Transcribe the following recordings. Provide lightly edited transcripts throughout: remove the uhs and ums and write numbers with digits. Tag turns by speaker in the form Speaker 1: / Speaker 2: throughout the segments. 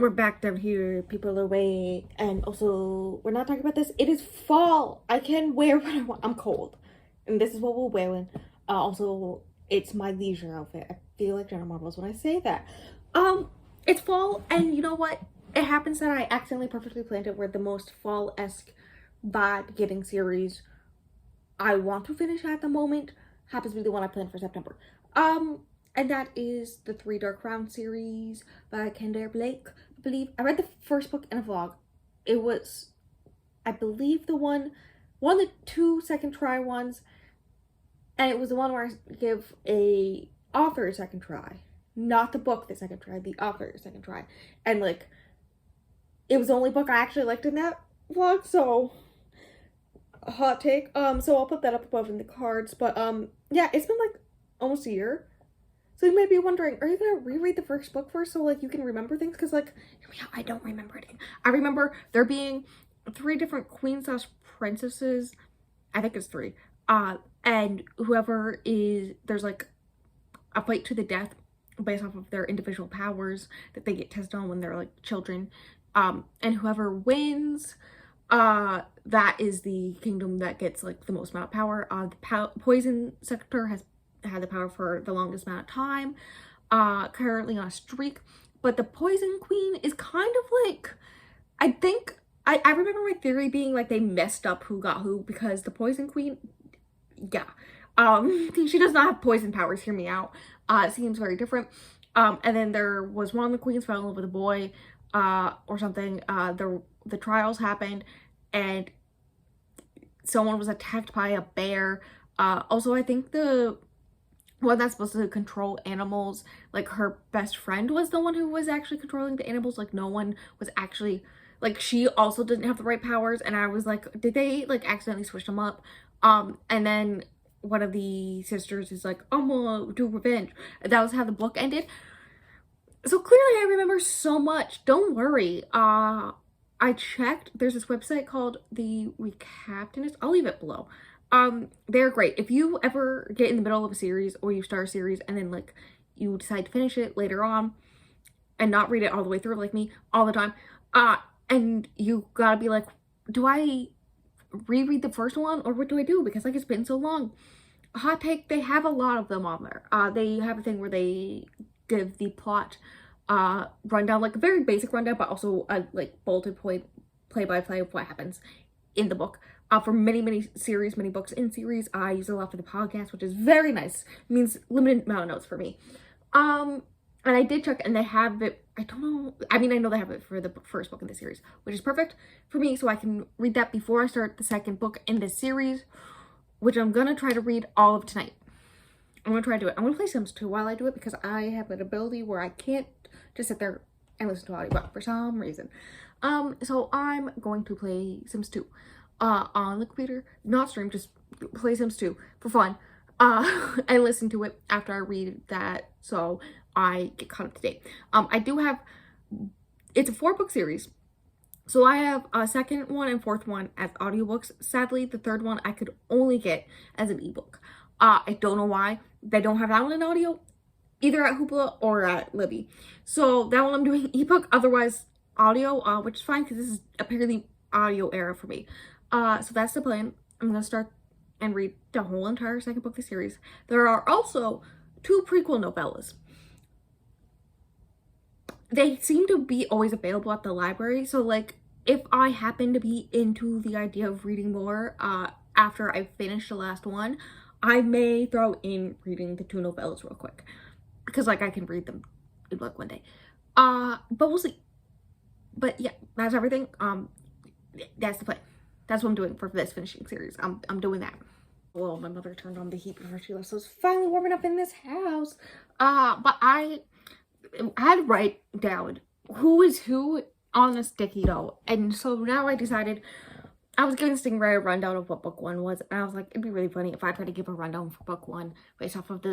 Speaker 1: We're back down here. People are away. And also, we're not talking about this. It is fall. I can wear what I want. I'm cold. And this is what we're wearing. Also, it's my leisure outfit. I feel like Jenna Marbles when I say that. It's fall, and you know what? It happens that I accidentally perfectly planned it where the most fall-esque vibe getting series I want to finish at the moment happens to be the one I planned for September. And that is the Three Dark Round series by Kendare Blake. I believe I read the first book in a vlog. It was, I believe, one of the two second try ones, and it was the one where I give a author a second try, not the book the second try, the author the second try, and like it was the only book I actually liked in that vlog. So hot take. So I'll put that up above in the cards. But yeah, it's been like almost a year. So you might be wondering, are you gonna reread the first book first so like you can remember things? Because like, I don't remember anything. I remember there being 3 different queens / princesses. I think it's 3. And whoever is, there's like a fight to the death based off of their individual powers that they get tested on when they're like children. And whoever wins, that is the kingdom that gets like the most amount of power. The poison sector has had the power for the longest amount of time, currently on a streak, but the poison queen is kind of like, I think, I remember my theory being like they messed up who got who, because the poison queen, yeah, she does not have poison powers, hear me out. It seems very different. And then there was one of the queens fell in love with a boy, or something. The trials happened, and someone was attacked by a bear. Also, I think the one that's supposed to control animals, like her best friend was the one who was actually controlling the animals. Like no one was actually, like she also didn't have the right powers, and I was like, did they like accidentally switch them up? And then one of the sisters is like, I'm gonna do revenge. That was how the book ended. So clearly I remember so much. Don't worry. I checked. There's this website called The Recaptionist. I'll leave it below. They're great. If you ever get in the middle of a series or you start a series and then like you decide to finish it later on and not read it all the way through like me all the time, and you gotta be like, do I reread the first one or what do I do? Because like it's been so long. Hot take, they have a lot of them on there. They have a thing where they give the plot rundown, like a very basic rundown, but also a like bulleted point play-by-play of what happens in the book. For many series, many books in series. I use it a lot for the podcast, which is very nice. It means limited amount of notes for me. And I did check, and they have it. I don't know. I mean, I know they have it for the first book in the series, which is perfect for me, so I can read that before I start the second book in this series, which I'm gonna try to read all of tonight. I'm gonna try to do it. I'm gonna play Sims 2 while I do it, because I have an ability where I can't just sit there and listen to audio for some reason. So I'm going to play Sims 2 on the computer, not stream, just play Sims 2 for fun, and listen to it after I read that, so I get caught up to date. I do have, it's a 4-book series, so I have a second one and fourth one as audiobooks. Sadly, the third one I could only get as an ebook. I don't know why they don't have that one in audio, either at Hoopla or at Libby. So that one I'm doing ebook, otherwise audio, which is fine because this is apparently audio era for me. So that's the plan. I'm gonna start and read the whole entire second book of the series. There are also 2 prequel novellas. They seem to be always available at the library, so like if I happen to be into the idea of reading more after I finish the last one, I may throw in reading the 2 novellas real quick, because like I can read them in like one day. But we'll see. But yeah, that's everything. That's the plan. That's what I'm doing for this finishing series. I'm doing that. Well, my mother turned on the heat before she left, so it's finally warming up in this house. But I had to write down who is who on the sticky note, and so now I decided, I was giving Stingray a rundown of what book 1 was, and I was like, it'd be really funny if I tried to give a rundown for book 1 based off of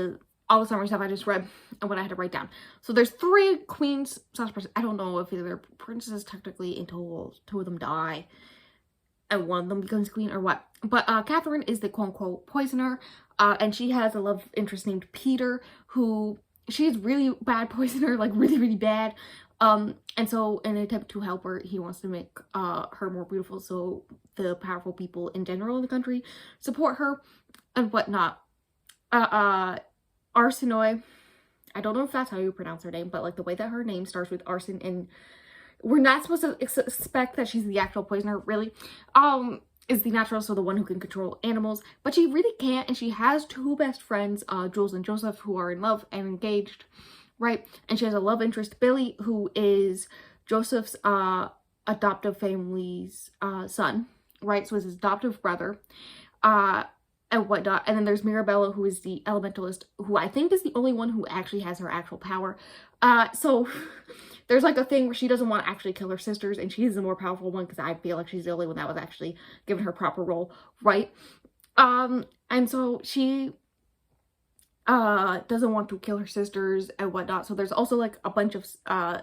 Speaker 1: all the summary stuff I just read and what I had to write down. So there's 3 queens / I don't know if they're princesses technically until 2 of them die and one of them becomes queen or what. But Catherine is the quote-unquote poisoner, and she has a love interest named Peter, who she's really bad poisoner, like really bad. And so in an attempt to help her, he wants to make her more beautiful, so the powerful people in general in the country support her and whatnot. Arsinoe, I don't know if that's how you pronounce her name, but like the way that her name starts with arson, and we're not supposed to expect that she's the actual poisoner, really, is the natural, so the one who can control animals, but she really can't, and she has two best friends, Jules and Joseph, who are in love and engaged, right? And she has a love interest, Billy, who is Joseph's adoptive family's son, right? So it's his adoptive brother, and whatnot. And then there's Mirabella, who is the elementalist, who I think is the only one who actually has her actual power. So there's like a thing where she doesn't want to actually kill her sisters, and she's the more powerful one because I feel like she's the only one that was actually given her proper role, right? And so she doesn't want to kill her sisters and whatnot. So there's also like a bunch of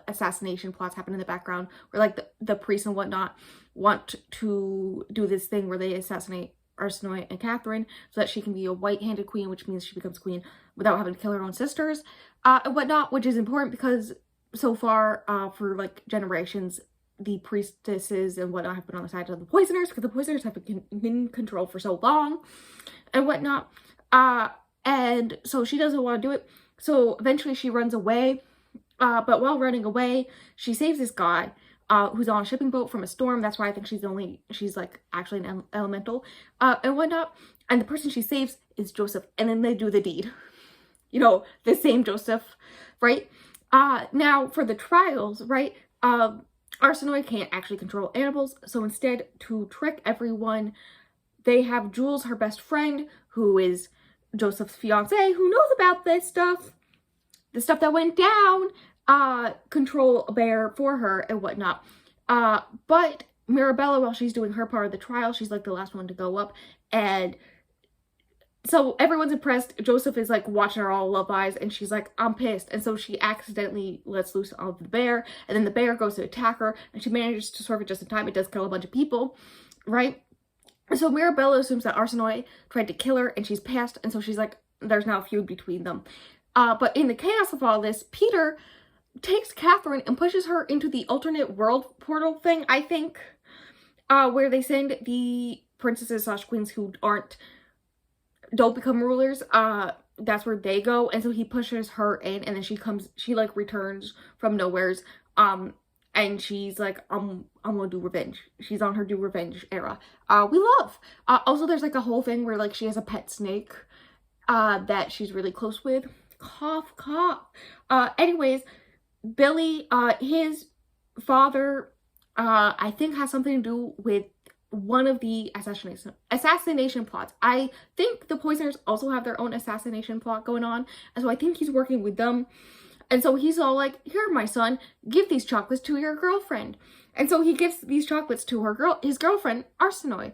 Speaker 1: assassination plots happen in the background where like the priests and whatnot want to do this thing where they assassinate Arsinoe and Catherine so that she can be a white-handed queen, which means she becomes queen without having to kill her own sisters and whatnot, which is important because so far for like generations the priestesses and whatnot have been on the side of the poisoners because the poisoners have been in control for so long and whatnot, and so she doesn't want to do it. So eventually she runs away, but while running away she saves this guy who's on a shipping boat from a storm. That's why I think she's like actually an elemental and whatnot. And the person she saves is Joseph, and then they do the deed. You know, the same Joseph, right? Now for the trials, right? Arsinoe can't actually control animals, so instead, to trick everyone, they have Jules, her best friend, who is Joseph's fiance, who knows about this stuff, the stuff that went down, control a bear for her and whatnot. But Mirabella, while she's doing her part of the trial, she's like the last one to go up, and so everyone's impressed. Joseph is like watching her all love eyes, and she's like, I'm pissed. And so she accidentally lets loose on the bear, and then the bear goes to attack her, and she manages to swerve it just in time. It does kill a bunch of people, right? So Mirabella assumes that Arsinoe tried to kill her, and she's pissed, and so she's like, there's now a feud between them. But in the chaos of all this, Peter takes Catherine and pushes her into the alternate world portal thing, I think, where they send the princesses / queens who don't become rulers. That's where they go, and so he pushes her in, and then she like returns from nowheres, and she's like, I'm gonna do revenge. She's on her do revenge era. We love. Also, there's like a whole thing where like she has a pet snake that she's really close with. Cough, cough. Anyways, Billy, his father, I think has something to do with one of the assassination plots. I think the poisoners also have their own assassination plot going on, and so I think he's working with them. And so he's all like, here, my son, give these chocolates to your girlfriend. And so he gives these chocolates to his girlfriend, Arsinoe.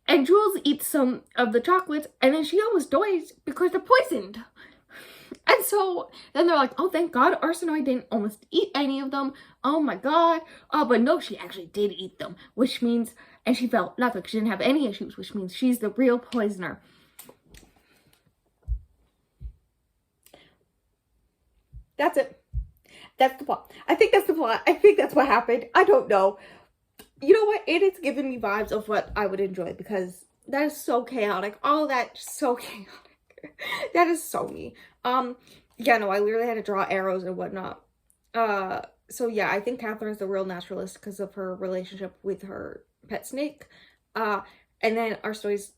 Speaker 1: And Jules eats some of the chocolates, and then she almost dies because they're poisoned. And so then they're like, oh, thank God Arsinoe didn't almost eat any of them. Oh my God. But no, she actually did eat them, which means, and she felt nothing. She didn't have any issues, which means she's the real poisoner. That's it. That's the plot. I think that's the plot. I think that's what happened. I don't know. You know what? It is giving me vibes of what I would enjoy because that is so chaotic. All that so chaotic. That is so me. Yeah, no, I literally had to draw arrows and whatnot. So yeah, I think Catherine is the real naturalist because of her relationship with her pet snake. And then Arsinoe's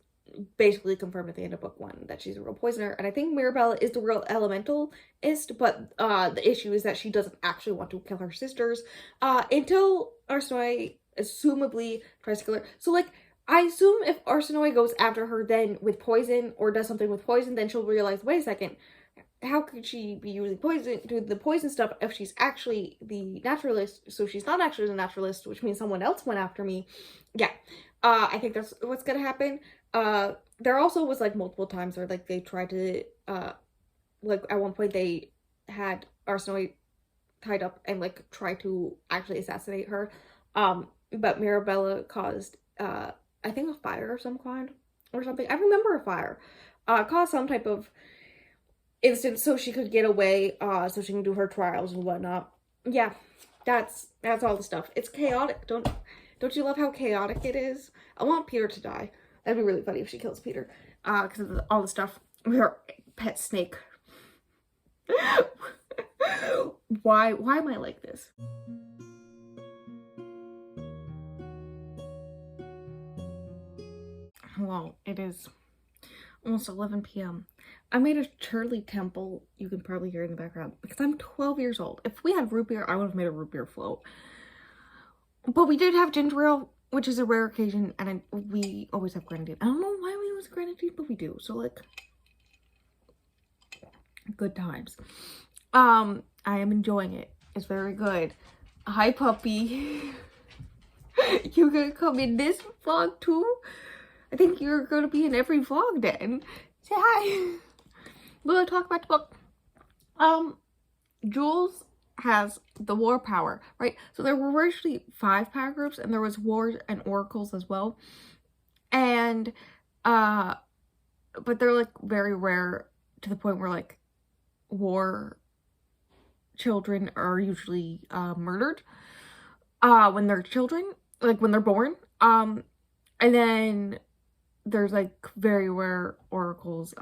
Speaker 1: basically confirmed at the end of book 1 that she's a real poisoner, and I think Mirabella is the real elementalist, but the issue is that she doesn't actually want to kill her sisters until Arsinoe assumably tries to kill her. So like, I assume if Arsinoe goes after her then with poison or does something with poison, then she'll realize, wait a second, how could she be using poison, doing the poison stuff if she's actually the naturalist? So she's not actually the naturalist, which means someone else went after me. Yeah, I think that's what's gonna happen. There also was like multiple times where like they tried to like at one point they had Arsinoe tied up and like tried to actually assassinate her, but Mirabella caused I think a fire of some kind or something. I remember a fire caused some type of instance so she could get away, so she can do her trials and whatnot. yeah, that's all the stuff. It's chaotic. Don't you love how chaotic it is? I want Peter to die. That'd be really funny if she kills Peter. Because of all the stuff with her pet snake. Why am I like this? Well, it is almost 11 p.m. I made a Shirley Temple, you can probably hear in the background, because I'm 12 years old. If we had root beer, I would have made a root beer float. But we did have ginger ale, which is a rare occasion, and we always have grenadine. I don't know why we use grenadine, but we do. So, like, good times. I am enjoying it. It's very good. Hi, puppy. You're gonna come in this vlog too? I think you're gonna be in every vlog then. Say hi. We'll talk about the book. Jules has the war power, right? So there were originally 5 power groups, and there was wars and oracles as well. And but they're like very rare to the point where like war children are usually murdered when they're children, like when they're born. And then there's like very rare oracles,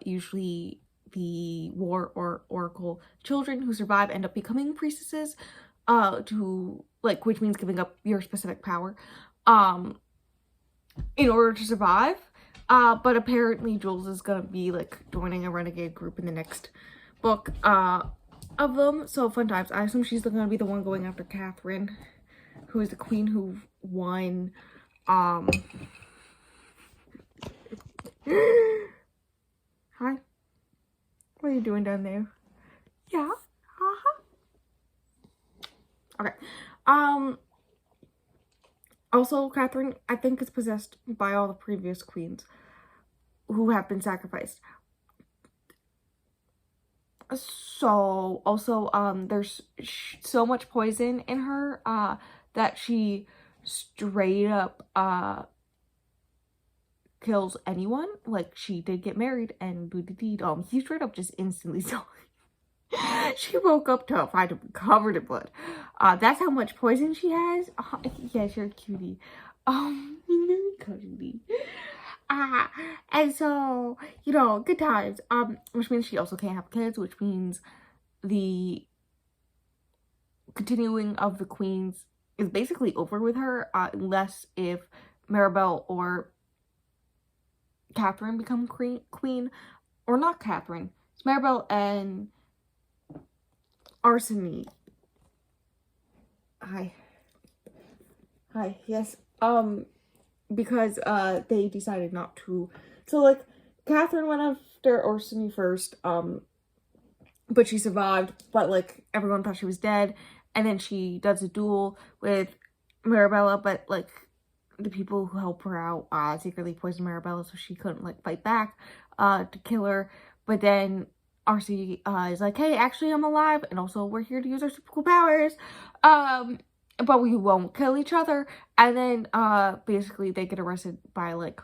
Speaker 1: usually the war or oracle children who survive end up becoming priestesses, to like, which means giving up your specific power in order to survive. But apparently Jules is gonna be like joining a renegade group in the next book of them. So fun times. I assume she's gonna be the one going after Catherine, who is the queen who won. Hi. What are you doing down there? Yeah. Okay. Also, Catherine, I think, is possessed by all the previous queens who have been sacrificed. So, also, there's so much poison in her, that she straight up, kills anyone. Like, she did get married, and he straight up just instantly saw she woke up to find him covered in blood. That's how much poison she has. Yes, you're a cutie. You're very cuddly. And so, you know, good times. Which means she also can't have kids, which means the continuing of the queens is basically over with her, unless if Mirabelle or Catherine become queen, or not Catherine. It's Mirabelle and Arseny. Hi, yes. Because they decided not to. So like, Catherine went after Arseny first, but she survived. But like, everyone thought she was dead, and then she does a duel with Mirabella. But like, the people who help her out secretly poisoned Mirabella, so she couldn't like fight back to kill her. But then Arseny is like, hey, actually I'm alive, and also we're here to use our super cool powers, but we won't kill each other. And then basically they get arrested by like,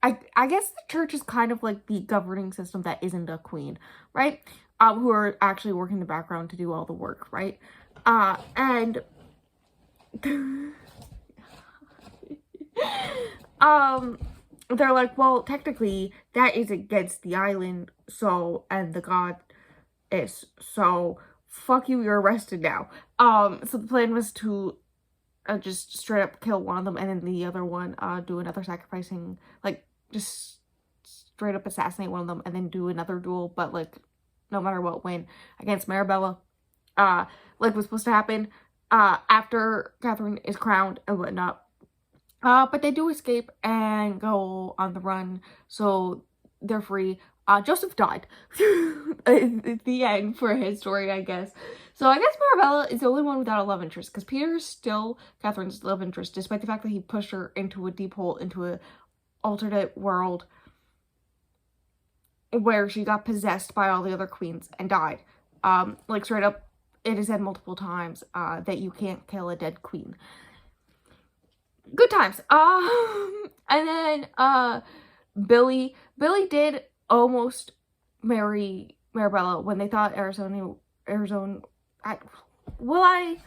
Speaker 1: I guess the church is kind of like the governing system that isn't a queen, right? Who are actually working in the background to do all the work, right? And they're like, well, technically that is against the island, so, and the god is, so fuck you, you're arrested now. So the plan was to just straight up kill one of them, and then the other one do another sacrificing, like just straight up assassinate one of them, and then do another duel, but like no matter what, win against Mirabella, like was supposed to happen after Catherine is crowned and whatnot. But they do escape and go on the run, so they're free. Joseph died. The end for his story, I guess. So I guess Mirabella is the only one without a love interest, because Peter is still Catherine's love interest, despite the fact that he pushed her into a deep hole, into a alternate world where she got possessed by all the other queens and died. Like straight up, it is said multiple times that you can't kill a dead queen. Good times. And then Billy did almost marry Mirabella when they thought Arizona will I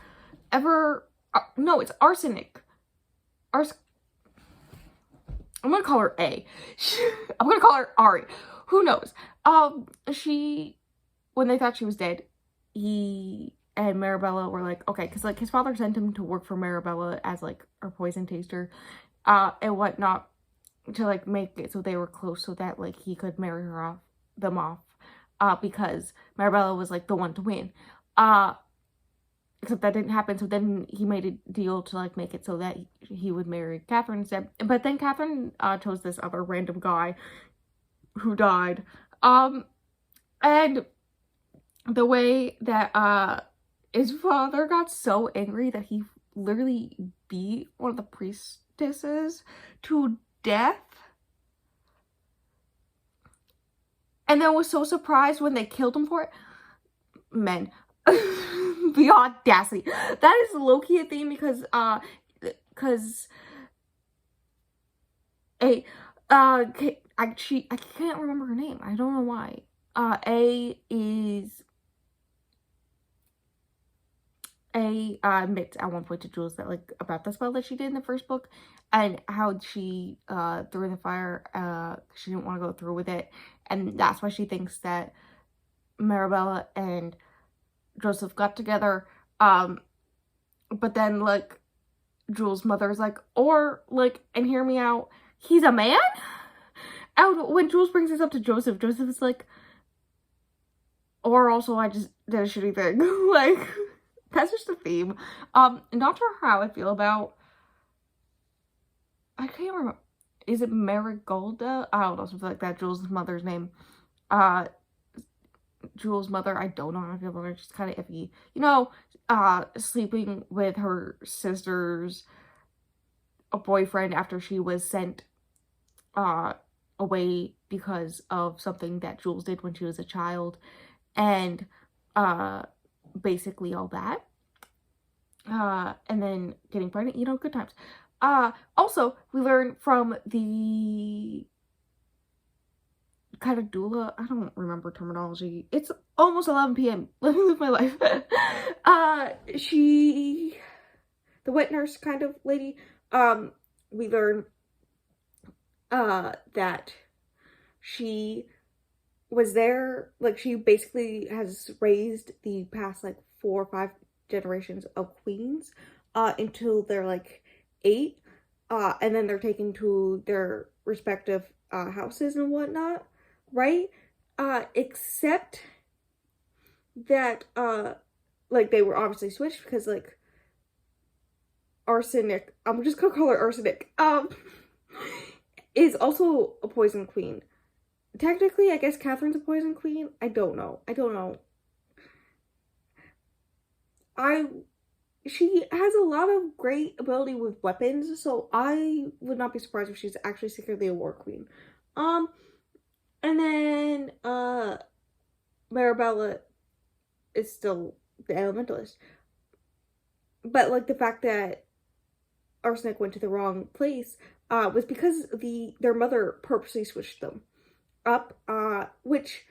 Speaker 1: ever, no, it's Arsenic. I'm gonna call her A. I'm gonna call her Ari. Who knows? When they thought she was dead, he and Marabella were like, okay, because like his father sent him to work for Marabella as like her poison taster, and whatnot, to like make it so they were close, so that like he could marry them off, because Marabella was like the one to win, except that didn't happen. So then he made a deal to like make it so that he would marry Catherine instead. But then Catherine chose this other random guy who died, and the way that his father got so angry that he literally beat one of the priestesses to death, and then was so surprised when they killed him for it. Men. The audacity. That is low-key a theme because I can't remember her name. I don't know why. Admits at one point to Jules that like about the spell that she did in the first book, and how she threw in the fire, she didn't want to go through with it, and that's why she thinks that Marabella and Joseph got together. But then like Jules' mother's like, or like, and hear me out, he's a man? And when Jules brings this up to Joseph, Joseph is like, or also I just did a shitty thing. Like, that's just a theme. Not sure how I feel about, I can't remember, is it Marigolda? I don't know, something like that, Jules' mother's name. Jules' mother, I don't know how I feel about her, just kind of iffy. You know, sleeping with her sister's boyfriend after she was sent away because of something that Jules did when she was a child, and basically all that, and then getting pregnant, you know, good times. Also, we learn from the kind of doula, I don't remember terminology, it's almost 11 p.m. Let me live my life. The wet nurse kind of lady, we learn that she was there, like she basically has raised the past like 4 or 5 generations of queens until they're like 8, and then they're taken to their respective houses and whatnot, right? Except that like they were obviously switched because like Arsenic, I'm just gonna call her Arsenic, is also a poison queen. Technically, I guess Catherine's a poison queen. I don't know. She has a lot of great ability with weapons, so I would not be surprised if she's actually secretly a war queen. And then Marabella is still the elementalist. But like the fact that Arsenic went to the wrong place was because their mother purposely switched them up, which,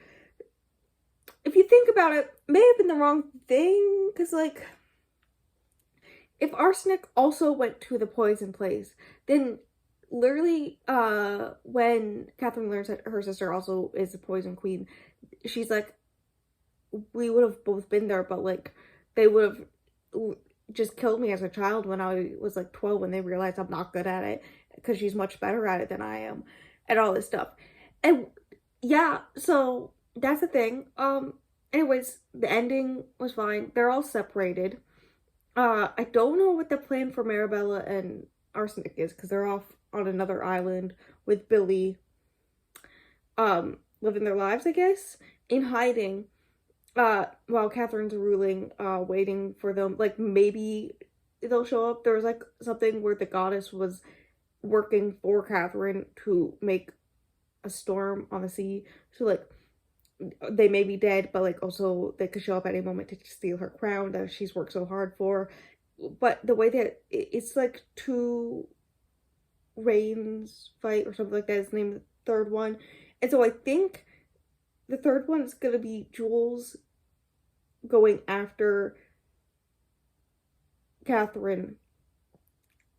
Speaker 1: if you think about it, may have been the wrong thing, because like if Arsenic also went to the poison place, then literally when Catherine learns that her sister also is a poison queen, she's like, we would have both been there, but like they would have just killed me as a child when I was like 12, when they realized I'm not good at it, because she's much better at it than I am, and all this stuff. And yeah, so that's the thing. Anyways, the ending was fine. They're all separated. I don't know what the plan for Marabella and Arsenic is, because they're off on another island with Billy, living their lives, I guess, in hiding, while Catherine's ruling, waiting for them. Like, maybe they'll show up. There was like something where the goddess was working for Catherine to make a storm on the sea, so like they may be dead, but like also they could show up at any moment to steal her crown that she's worked so hard for. But the way that it's like 2 Reigns fight or something like that is the name of the third one, and so I think the third one is gonna be Jules going after Catherine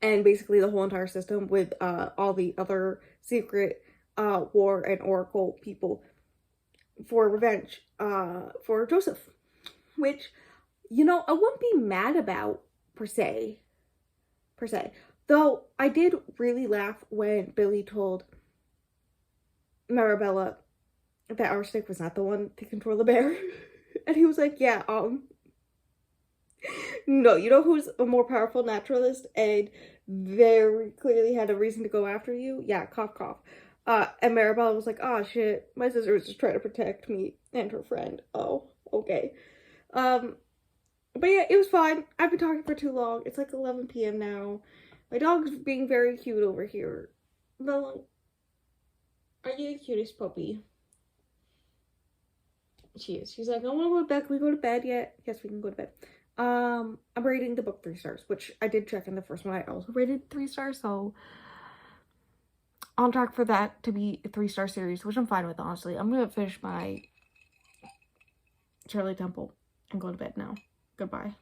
Speaker 1: and basically the whole entire system with all the other secret war and oracle people for revenge for Joseph, which, you know, I wouldn't be mad about per se. Though I did really laugh when Billy told Marabella that Arsenic was not the one to control the bear. And he was like, yeah, no, you know who's a more powerful naturalist and very clearly had a reason to go after you? Yeah, cough cough. And Marabella was like, oh shit, my sister was just trying to protect me and her friend. Oh, okay. But yeah, it was fine. I've been talking for too long. It's like 11 p.m. now. My dog's being very cute over here. Bella, are you the cutest puppy? She is. She's like, I want to go to bed. Can we go to bed yet? Yes, we can go to bed. I'm rating the book 3 stars, which I did check in the first one. I also rated 3 stars, so on track for that to be a 3-star series, which I'm fine with, honestly. I'm gonna finish my Shirley Temple and go to bed now. Goodbye.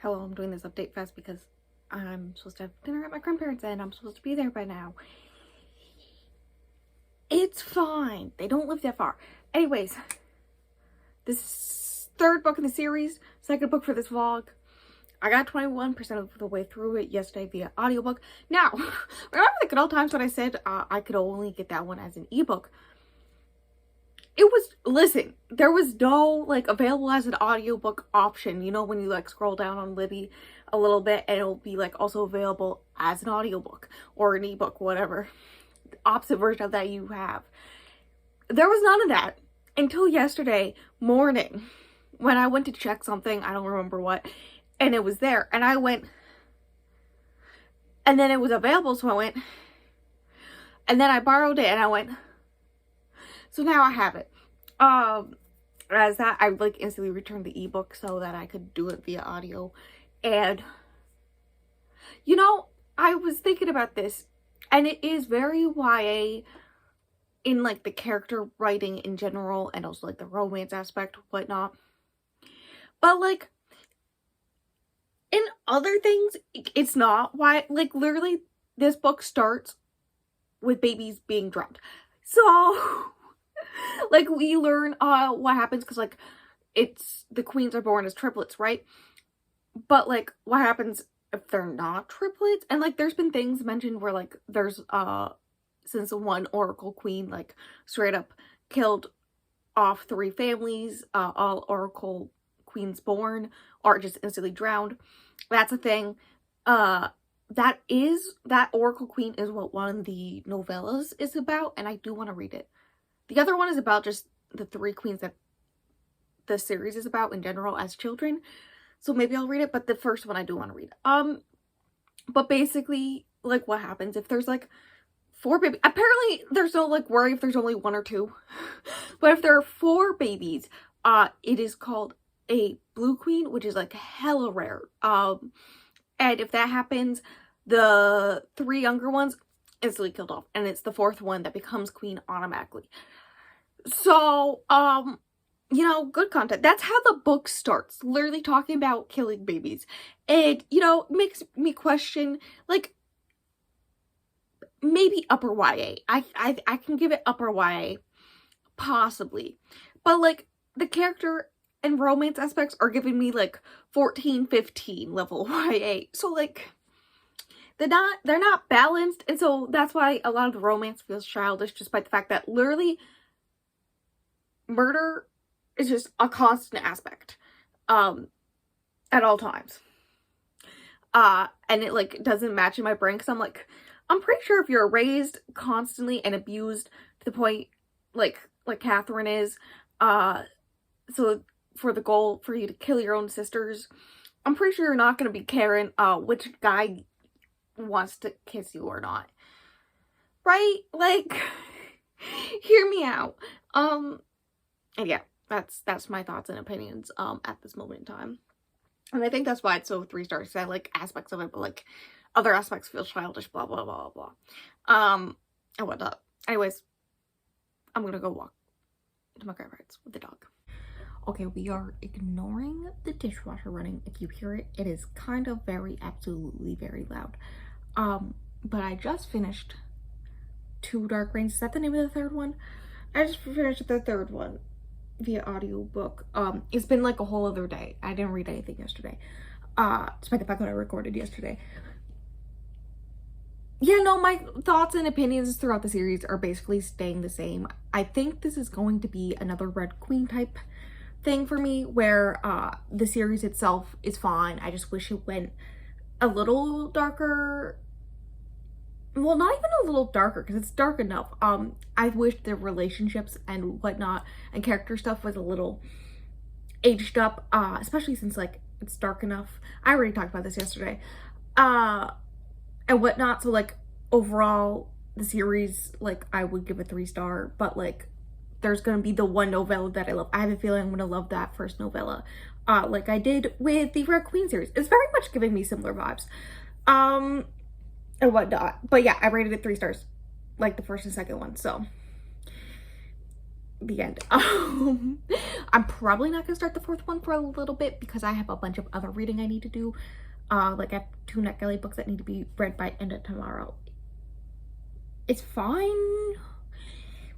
Speaker 1: Hello, I'm doing this update fast because I'm supposed to have dinner at my grandparents' and I'm supposed to be there by now. It's fine. They don't live that far. Anyways, this 3rd book in the series, 2nd book for this vlog. I got 21% of the way through it yesterday via audiobook. Now, remember the good old times when I said I could only get that one as an ebook? It was, listen, there was no, like, available as an audiobook option. You know, when you, like, scroll down on Libby a little bit and it'll be, like, also available as an audiobook or an ebook, whatever. The opposite version of that you have. There was none of that until yesterday morning when I went to check something. I don't remember what. And it was there. And I went. And then it was available, so I went. And then I borrowed it and I went. So now I have it. As that, I like instantly returned the ebook so that I could do it via audio. And, you know, I was thinking about this, and it is very YA in like the character writing in general, and also like the romance aspect, whatnot. But like in other things, it's not why. Like literally, this book starts with babies being drowned. So. Like, we learn what happens because, like, it's the queens are born as triplets, right? But, like, what happens if they're not triplets? And, like, there's been things mentioned where, like, there's, since one Oracle queen, like, straight up killed off 3 families, all Oracle queens born, or just instantly drowned. That's a thing. That Oracle queen is what one of the novellas is about, and I do want to read it. The other one is about just the 3 queens that the series is about in general as children. So maybe I'll read it, but the first one I do want to read. But basically, like, what happens if there's, like, 4 babies? Apparently, there's no, like, worry if there's only 1 or 2. But if there are 4 babies, it is called a blue queen, which is, like, hella rare. And if that happens, the 3 younger ones instantly killed off. And it's the 4th one that becomes queen automatically. So, you know, good content. That's how the book starts. Literally talking about killing babies. And, you know, makes me question, like, maybe upper YA. I can give it upper YA. Possibly. But, like, the character and romance aspects are giving me, like, 14, 15 level YA. So, like, they're not balanced. And so that's why a lot of the romance feels childish, despite the fact that literally murder is just a constant aspect at all times. And it like doesn't match in my brain because I'm like, I'm pretty sure if you're raised constantly and abused to the point like Catherine is, so for the goal for you to kill your own sisters, I'm pretty sure you're not gonna be caring which guy wants to kiss you or not. Right? Like hear me out. And yeah, that's my thoughts and opinions at this moment in time. And I think that's why it's so 3 stars. I like aspects of it, but like other aspects feel childish, blah blah blah blah. And whatnot. Anyways, I'm gonna go walk to my grandparents with the dog. Okay, we are ignoring the dishwasher running. If you hear it, it is kind of absolutely very loud. But I just finished Two Dark Reigns. Is that the name of the third one? I just finished the third one via audiobook. It's been like a whole other day. I didn't read anything yesterday. Despite the fact that I recorded yesterday. Yeah, no, my thoughts and opinions throughout the series are basically staying the same. I think this is going to be another Red Queen type thing for me, where the series itself is fine. I just wish it went a little darker. Well, not even a little darker, because it's dark enough. I wish the relationships and whatnot and character stuff was a little aged up, especially since like it's dark enough. I already talked about this yesterday, and whatnot. So like overall, the series, like I would give a 3-star, but like there's gonna be the one novella that I love. I have a feeling I'm gonna love that first novella, like I did with the Red Queen series. It's very much giving me similar vibes, and whatnot. But yeah, I rated it 3 stars, like the first and second one. So the end. I'm probably not gonna start the fourth one for a little bit because I have a bunch of other reading I need to do. Like I have 2 NetGalley books that need to be read by end of tomorrow. It's fine.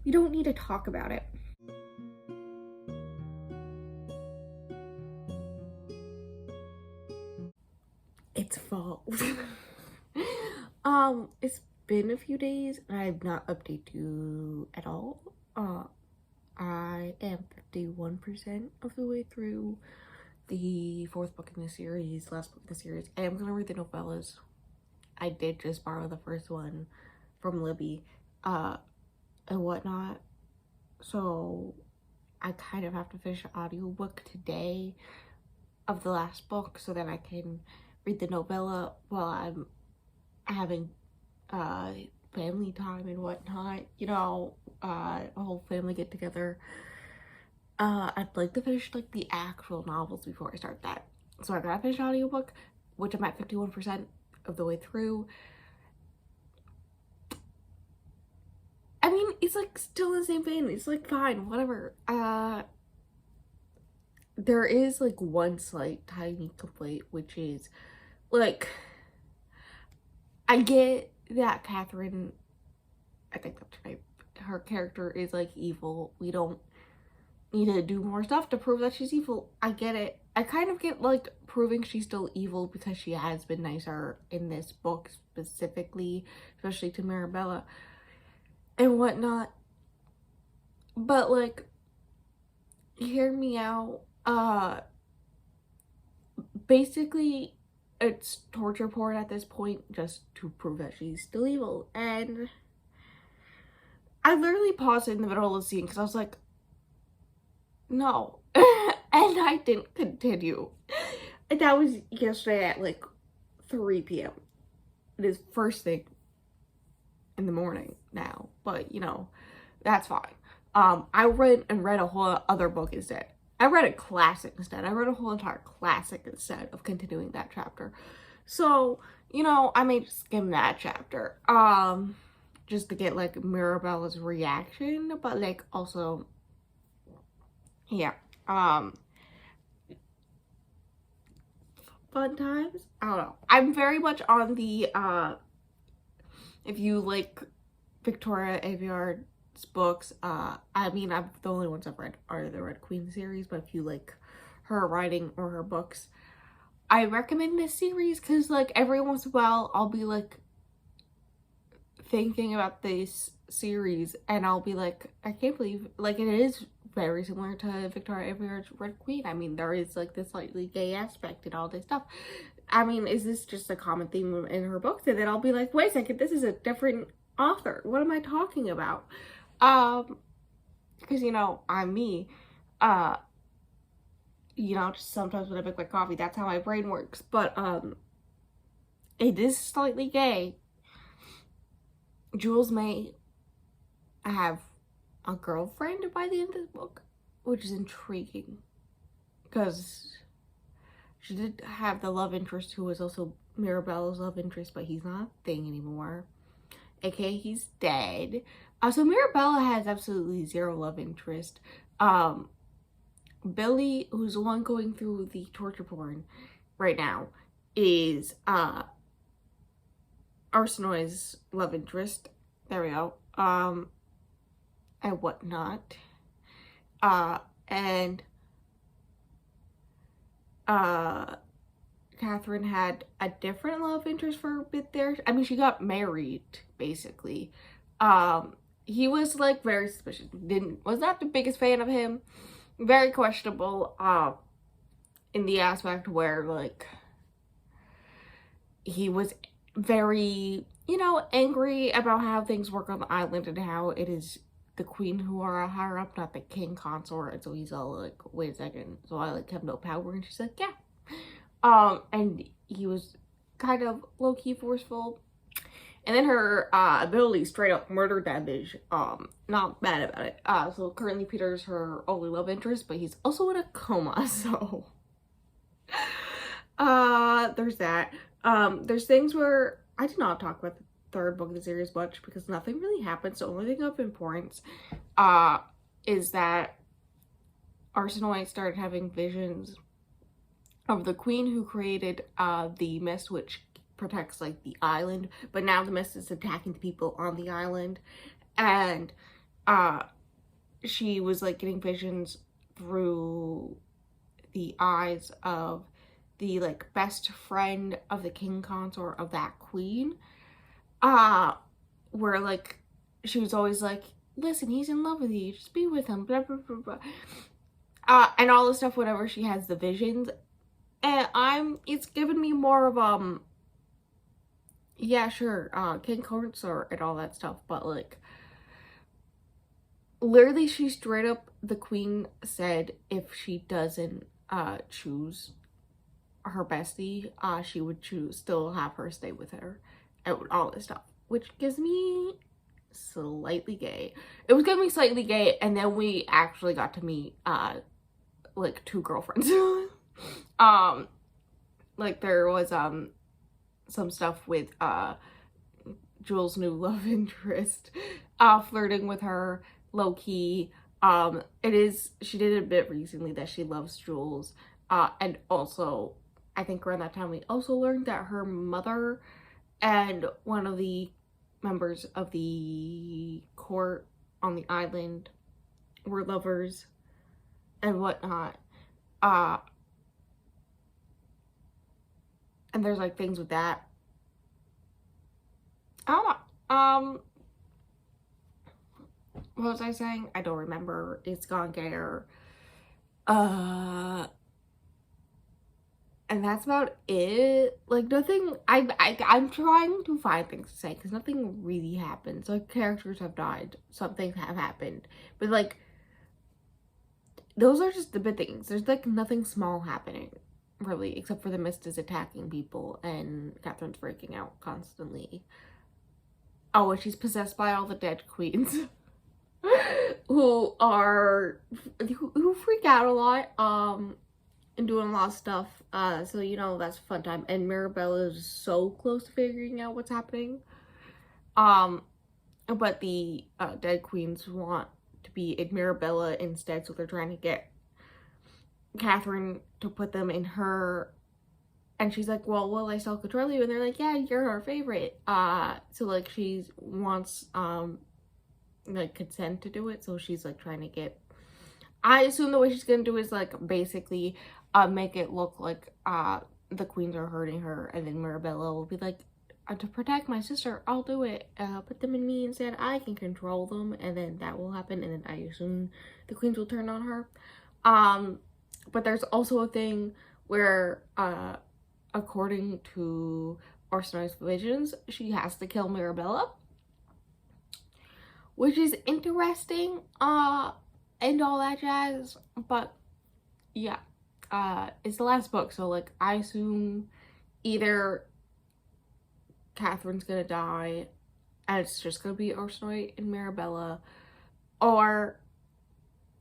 Speaker 1: We don't need to talk about it. It's fall. It's been a few days and I have not updated you at all. I am 51% of the way through the 4th book in the series, last book in the series. I am gonna read the novellas. I did just borrow the first one from Libby, and whatnot. So I kind of have to finish the audiobook today of the last book so that I can read the novella while I'm having family time and whatnot, you know, a whole family get together. I'd like to finish like the actual novels before I start that. So I gotta finish the audiobook, which I'm at 51% of the way through. I mean, it's like still the same vein. It's like fine, whatever. There is like one slight tiny complaint, which is like, I get that Catherine, I think that's her name, her character is like evil. We don't need to do more stuff to prove that she's evil. I get it. I kind of get like proving she's still evil because she has been nicer in this book specifically, especially to Mirabella and whatnot. But like, hear me out. Basically it's torture porn at this point just to prove that she's still evil. And I literally paused in the middle of the scene because I was like, no. And I didn't continue. And that was yesterday at like 3 p.m. It is first thing in the morning now, but you know, that's fine. I read a whole other book instead. I read a classic instead. I read a whole entire classic instead of continuing that chapter. So, you know, I may just skim that chapter. Just to get like Mirabella's reaction, but like also, yeah. Fun times? I don't know. I'm very much on the, if you like Victoria Aveyard's books, I mean, the only ones I've read are the Red Queen series, but if you like her writing or her books, I recommend this series because like every once in a while I'll be like thinking about this series and I'll be like, I can't believe, like, it is very similar to Victoria Aveyard's Red Queen. I mean, there is like this slightly gay aspect and all this stuff. I mean, is this just a common theme in her books? And then I'll be like, wait a second, this is a different author. What am I talking about? Because, you know, I'm me. You know, just sometimes when I make my coffee, that's how my brain works. But, it is slightly gay. Jules may have a girlfriend by the end of this book, which is intriguing. Because she did have the love interest who was also Mirabella's love interest, but he's not a thing anymore. AKA he's dead. So Mirabella has absolutely zero love interest. Um, Billy, who's the one going through the torture porn right now, is Arsinoe's love interest. There we go. And whatnot. And Catherine had a different love interest for a bit there. I mean, she got married, basically. He was like very suspicious. Was not the biggest fan of him. Very questionable, in the aspect where, like, he was very, you know, angry about how things work on the island and how it is the queen who are higher up, not the king consort. And so he's all like, wait a second, so I like have no power? And she's like, yeah. And he was kind of low-key forceful. And then her ability straight up murdered that bitch. Not bad about it. So currently Peter's her only love interest, but he's also in a coma, so there's that. There's things where I did not talk about the third book of the series much because nothing really happens. The only thing of importance is that Arsinoe started having visions of the queen who created the mist, which protects like the island, but now the mist is attacking the people on the island. And she was like getting visions through the eyes of the like best friend of the king consort of that queen, where like she was always like, listen, he's in love with you, just be with him, blah blah blah blah, and all the stuff whenever she has the visions. And it's given me more of yeah, sure, king consort and all that stuff, but like literally she straight up, the queen said if she doesn't choose her bestie, she would still have her stay with her and all this stuff, which gives me slightly gay. It was giving me slightly gay, and then we actually got to meet like two girlfriends. Like there was some stuff with Jules' new love interest flirting with her low-key. She did a bit recently that she loves Jules, and also I think around that time we also learned that her mother and one of the members of the court on the island were lovers and whatnot. And there's like things with that. I don't know. What was I saying? I don't remember. It's gone gayer. And that's about it. Like nothing. I'm trying to find things to say because nothing really happens. Like characters have died. Some things have happened, but like those are just the big things. There's like nothing small happening really, except for the mist is attacking people and Catherine's freaking out constantly. Oh, and she's possessed by all the dead queens who freak out a lot and doing a lot of stuff. So you know that's a fun time. And Mirabella is so close to figuring out what's happening. But the dead queens want to be in Mirabella instead, so they're trying to get Catherine to put them in her, and she's like, well, will I still control you? And they're like, yeah, you're her favorite. So like she wants like consent to do it, so she's like trying to get, I assume the way she's gonna do is like basically make it look like the queens are hurting her, and then Mirabella will be like, to protect my sister, I'll do it, put them in me instead, I can control them, and then that will happen, and then I assume the queens will turn on her. But there's also a thing where according to Arsinoe's visions, she has to kill Mirabella, which is interesting and all that jazz. But yeah, it's the last book, so like I assume either Catherine's gonna die and it's just gonna be Arsinoe and Mirabella, or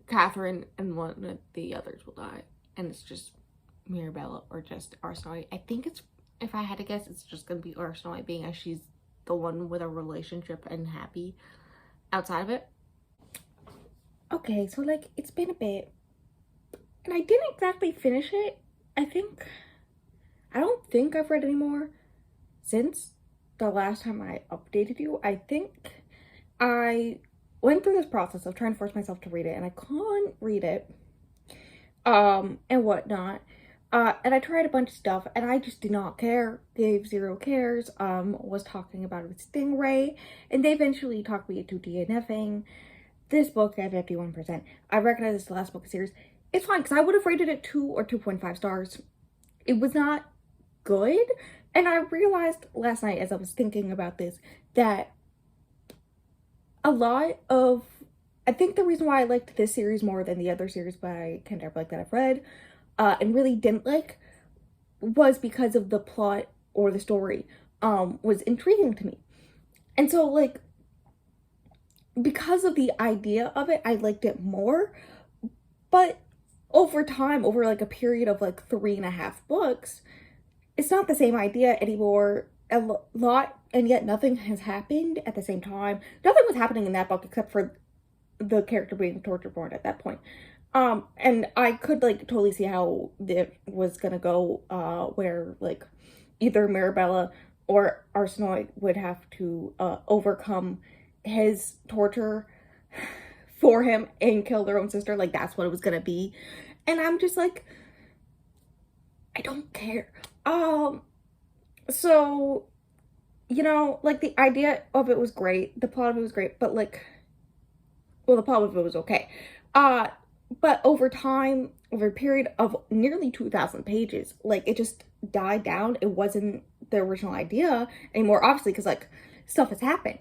Speaker 1: Catherine and one of the others will die and it's just Mirabella or just Arsinoe. I think it's, if I had to guess, it's just gonna be Arsinoe, being as she's the one with a relationship and happy. outside of it. Okay, so like it's been a bit and I didn't exactly finish it. I don't think I've read any more since the last time I updated you. I think I went through this process of trying to force myself to read it and I couldn't read it and whatnot. And I tried a bunch of stuff and I just did not care. Gave zero cares. Was talking about it with Stingray, and they eventually talked me into DNFing this book at 51%. I recognize it's the last book of the series. It's fine because I would have rated it 2 or 2.5 stars. It was not good. And I realized last night as I was thinking about this that a lot of, I think the reason why I liked this series more than the other series by Kendra Blake that I've read and really didn't like was because of the plot or the story was intriguing to me. And so like because of the idea of it, I liked it more. But over time, over like a period of like 3.5 books, it's not the same idea anymore. A lot, and yet nothing has happened at the same time. Nothing was happening in that book except for the character being torture porn at that point. And I could like totally see how it was gonna go, where like either Mirabella or Arsinoe would have to overcome his torture for him and kill their own sister. Like that's what it was gonna be. And I'm just like, I don't care. So, you know, like the idea of it was great. The plot of it was great, but like, well, the plot of it was okay. But over time, over a period of nearly 2,000 pages, like it just died down. It wasn't the original idea anymore, obviously, because like stuff has happened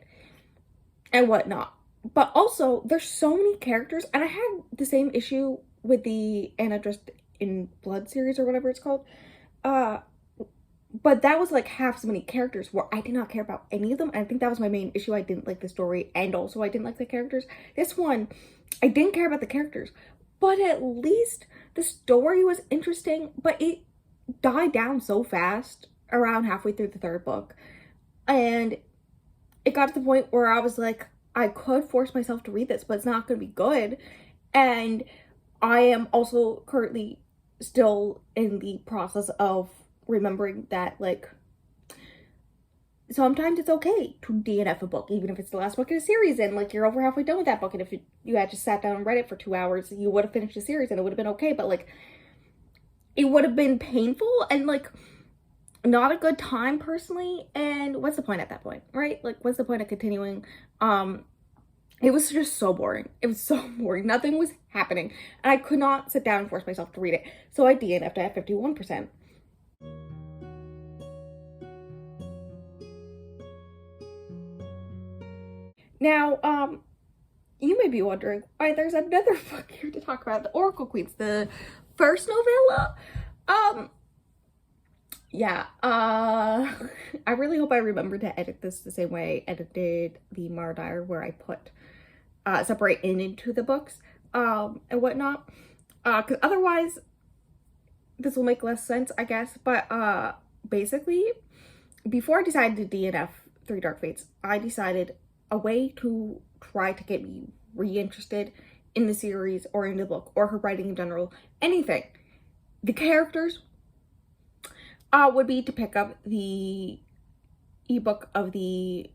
Speaker 1: and whatnot. But also, there's so many characters, and I had the same issue with the Anna Dressed in Blood series or whatever it's called. But that was like half so many characters where I did not care about any of them. And I think that was my main issue. I didn't like the story, and also I didn't like the characters. This one, I didn't care about the characters, but at least the story was interesting, but it died down so fast around halfway through the third book. And it got to the point where I was like, I could force myself to read this, but it's not going to be good. And I am also currently still in the process of remembering that, like, sometimes it's okay to DNF a book, even if it's the last book in a series, and, like, you're over halfway done with that book, and if you had just sat down and read it for 2 hours, you would have finished the series, and it would have been okay, but, like, it would have been painful, and, like, not a good time, personally, and what's the point at that point, right? Like, what's the point of continuing? It was just so boring. It was so boring. Nothing was happening, and I could not sit down and force myself to read it, so I DNF'd at 51%. Now, you may be wondering why there's another book here to talk about, The Oracle Queens, the first novella. Yeah, I really hope I remember to edit this the same way I edited the Mardyr, where I put, separate into the books, and whatnot, because otherwise, this will make less sense, I guess, but, basically, before I decided to DNF Three Dark Fates, I decided a way to try to get me reinterested in the series or in the book or her writing in general, anything. The characters would be to pick up the ebook of the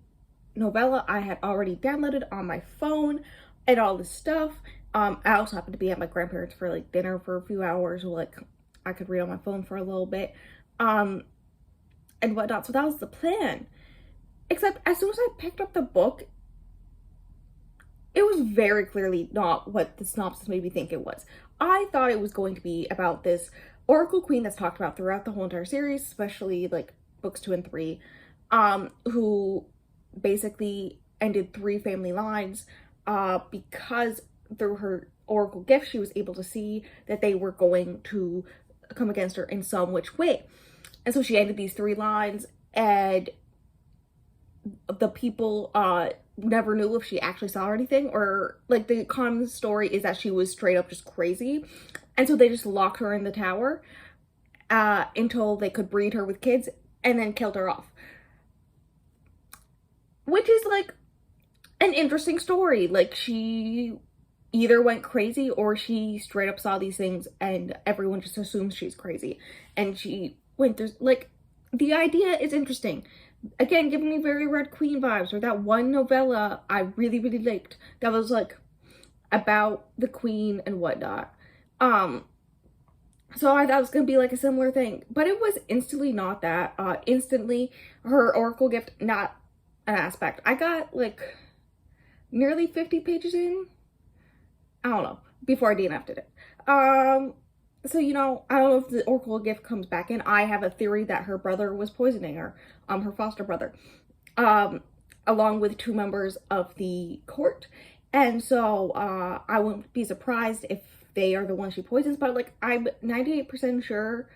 Speaker 1: novella I had already downloaded on my phone and all this stuff. I also happened to be at my grandparents' for like dinner for a few hours, so like I could read on my phone for a little bit, and whatnot. So that was the plan. Except as soon as I picked up the book, it was very clearly not what the synopsis made me think it was. I thought it was going to be about this Oracle Queen that's talked about throughout the whole entire series, especially like books 2 and 3, who basically ended 3 family lines because through her oracle gift, she was able to see that they were going to come against her in some which way. And so she ended these 3 lines, and the people never knew if she actually saw anything, or like the common story is that she was straight up just crazy, and so they just locked her in the tower until they could breed her with kids and then killed her off, which is like an interesting story. Like, she either went crazy or she straight up saw these things and everyone just assumes she's crazy. And she went through, like, the idea is interesting. Again, giving me very Red Queen vibes, or that one novella I really, really liked that was like about the queen and whatnot. So I thought it was gonna be like a similar thing, but it was instantly not that. Instantly, her Oracle gift, not an aspect. I got like nearly 50 pages in. I don't know, before I DNF'd it. So, you know, I don't know if the Oracle gift comes back in. I have a theory that her brother was poisoning her, her foster brother, along with 2 members of the court. And so, I wouldn't be surprised if they are the ones she poisons, but like, I'm 98% sure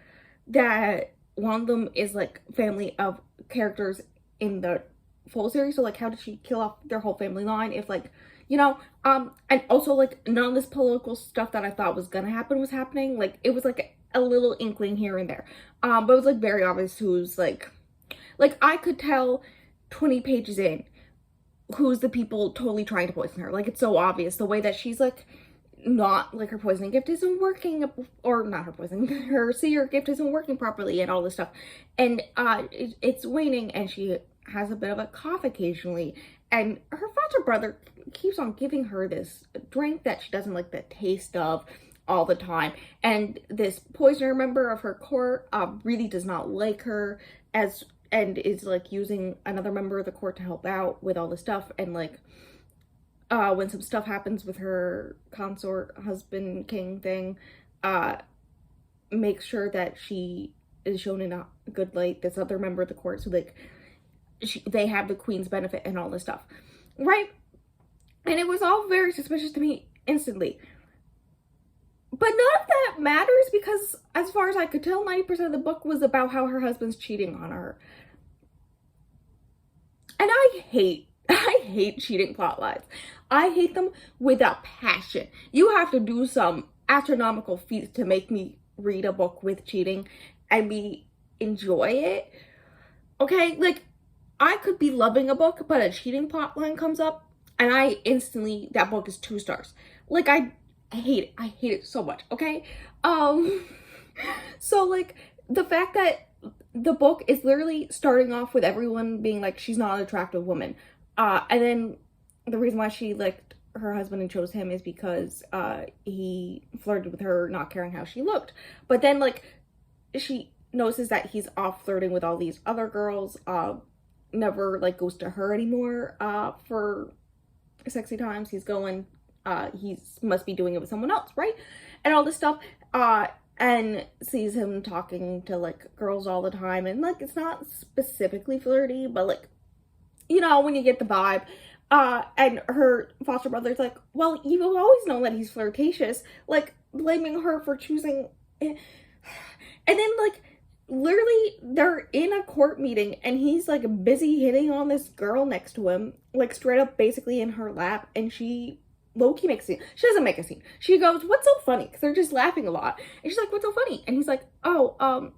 Speaker 1: that one of them is like family of characters in the full series. So like, how did she kill off their whole family line if, like, you know, and also like none of this political stuff that I thought was gonna happen was happening. Like, it was like a little inkling here and there, but it was like very obvious who's like I could tell 20 pages in who's the people totally trying to poison her. Like, it's so obvious the way that she's like, not like her poisoning gift isn't working, or not her poisoning, her seer gift isn't working properly and all this stuff, and it's waning, and she has a bit of a cough occasionally, and her foster brother keeps on giving her this drink that she doesn't like the taste of all the time, and this poisoner member of her court really does not like her, and is like using another member of the court to help out with all the stuff, and like when some stuff happens with her consort husband king thing, makes sure that she is shown in a good light, this other member of the court, so like they have the queen's benefit and all this stuff, right? And it was all very suspicious to me instantly. But none of that matters, because as far as I could tell, 90% of the book was about how her husband's cheating on her. And I hate cheating plot lines. I hate them with a passion. You have to do some astronomical feats to make me read a book with cheating and me enjoy it. Okay, like, I could be loving a book, but a cheating plot line comes up, and I instantly, that book is 2 stars. Like, I hate it. I hate it so much, okay? So, like, the fact that the book is literally starting off with everyone being like, she's not an attractive woman. And then the reason why she liked her husband and chose him is because he flirted with her, not caring how she looked. But then, like, she notices that he's off flirting with all these other girls, never like goes to her anymore for sexy times. He's going, he must be doing it with someone else, right? And all this stuff, and sees him talking to like girls all the time, and like, it's not specifically flirty, but like, you know, when you get the vibe. And her foster brother's like, well, you've always known that he's flirtatious, like blaming her for choosing. And then like, literally, they're in a court meeting and he's like busy hitting on this girl next to him, like straight up basically in her lap, and she low-key makes a scene. She doesn't make a scene. She goes, what's so funny? Because they're just laughing a lot. And she's like, what's so funny? And he's like, oh,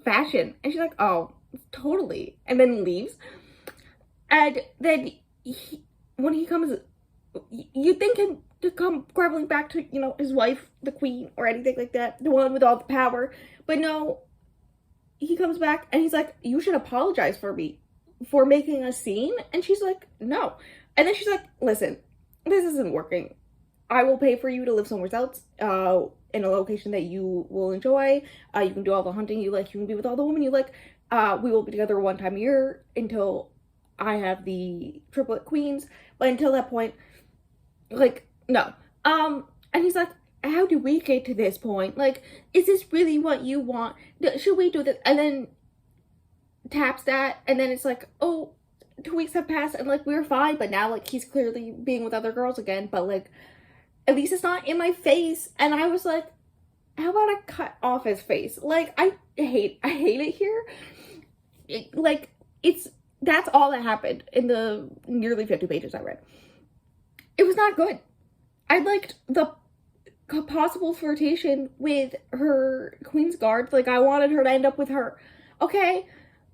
Speaker 1: fashion. And she's like, oh, totally. And then leaves. And then when he comes, you think him to come groveling back to, you know, his wife, the queen, or anything like that, the one with all the power. But no, he comes back and he's like, you should apologize for me for making a scene. And she's like, no. And then she's like, listen, this isn't working. I will pay for you to live somewhere else, in a location that you will enjoy. You can do all the hunting you like. You can be with all the women you like. We will be together one time a year until I have the triplet queens. But until that point, like, no. And he's like, how do we get to this point? Like, is this really what you want? Should we do this? And then taps that, and then it's like, oh, 2 weeks have passed, and like, we're fine, but now like, he's clearly being with other girls again, but like, at least it's not in my face. And I was like, how about I cut off his face? Like, I hate it here. That's all that happened in the nearly 50 pages I read. It was not good. I liked the possible flirtation with her Queen's Guard. Like, I wanted her to end up with her. Okay?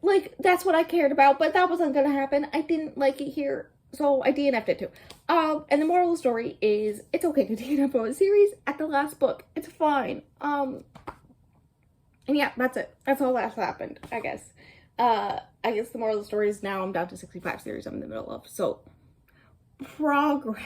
Speaker 1: Like, that's what I cared about, but that wasn't gonna happen. I didn't like it here. So I DNF'd it too. And the moral of the story is it's okay to DNF a series at the last book. It's fine. And yeah, that's it. That's all that's happened, I guess. I guess the moral of the story is now I'm down to 65 series I'm in the middle of. So progress.